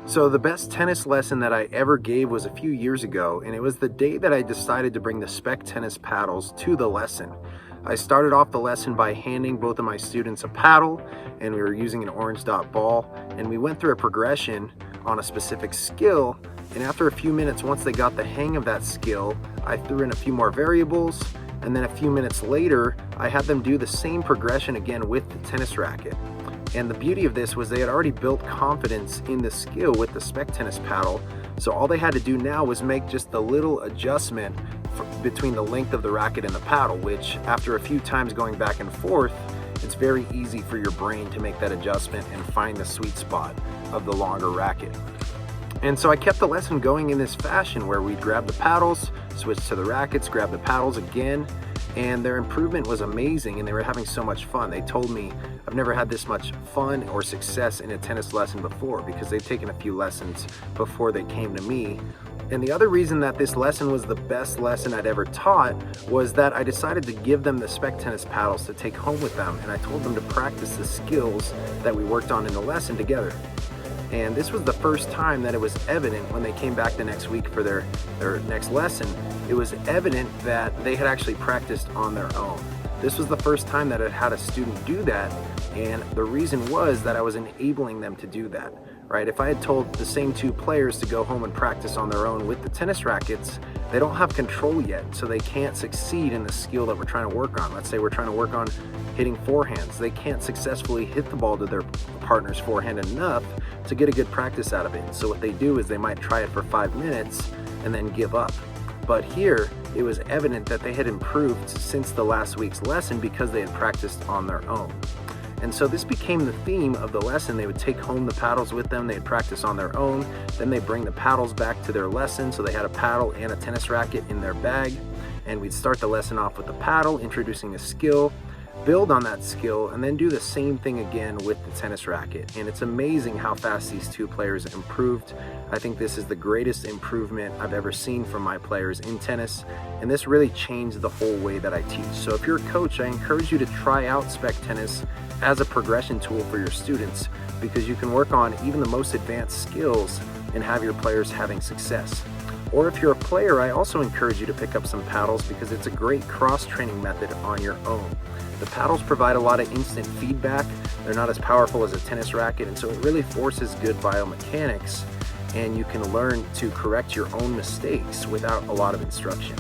So the best tennis lesson that I ever gave was a few years ago, and it was the day that I decided to bring the Spec Tennis paddles to the lesson. I started off the lesson by handing both of my students a paddle, and we were using an orange dot ball, and we went through a progression on a specific skill, and after a few minutes, once they got the hang of that skill, I threw in a few more variables, and then a few minutes later, I had them do the same progression again with the tennis racket. And the beauty of this was they had already built confidence in the skill with the Spec Tennis paddle, so all they had to do now was make just a little adjustment between the length of the racket and the paddle, which after a few times going back and forth, it's very easy for your brain to make that adjustment and find the sweet spot of the longer racket. And so I kept the lesson going in this fashion where we'd grab the paddles, switch to the rackets, grab the paddles again, and their improvement was amazing and they were having so much fun. They told me, I've never had this much fun or success in a tennis lesson before, because they've taken a few lessons before they came to me. And the other reason that this lesson was the best lesson I'd ever taught was that I decided to give them the Spec Tennis paddles to take home with them, and I told them to practice the skills that we worked on in the lesson together. And this was the first time that it was evident when they came back the next week for their next lesson. It was evident that they had actually practiced on their own. This was the first time that I had a student do that, and the reason was that I was enabling them to do that, right? If I had told the same two players to go home and practice on their own with the tennis rackets, they don't have control yet, so they can't succeed in the skill that we're trying to work on. Let's say we're trying to work on hitting forehands. They can't successfully hit the ball to their partner's forehand enough to get a good practice out of it. So what they do is they might try it for 5 minutes and then give up. But here, it was evident that they had improved since the last week's lesson because they had practiced on their own. And so this became the theme of the lesson. They would take home the paddles with them, they'd practice on their own, then they'd bring the paddles back to their lesson, so they had a paddle and a tennis racket in their bag, and we'd start the lesson off with the paddle, introducing a skill, build on that skill, and then do the same thing again with the tennis racket. And it's amazing how fast these two players improved. I think this is the greatest improvement I've ever seen from my players in tennis, and this really changed the whole way that I teach. So if you're a coach, I encourage you to try out Spec Tennis as a progression tool for your students, because you can work on even the most advanced skills and have your players having success. Or if you're a player, I also encourage you to pick up some paddles because it's a great cross-training method on your own. The paddles provide a lot of instant feedback. They're not as powerful as a tennis racket, and so it really forces good biomechanics, and you can learn to correct your own mistakes without a lot of instruction.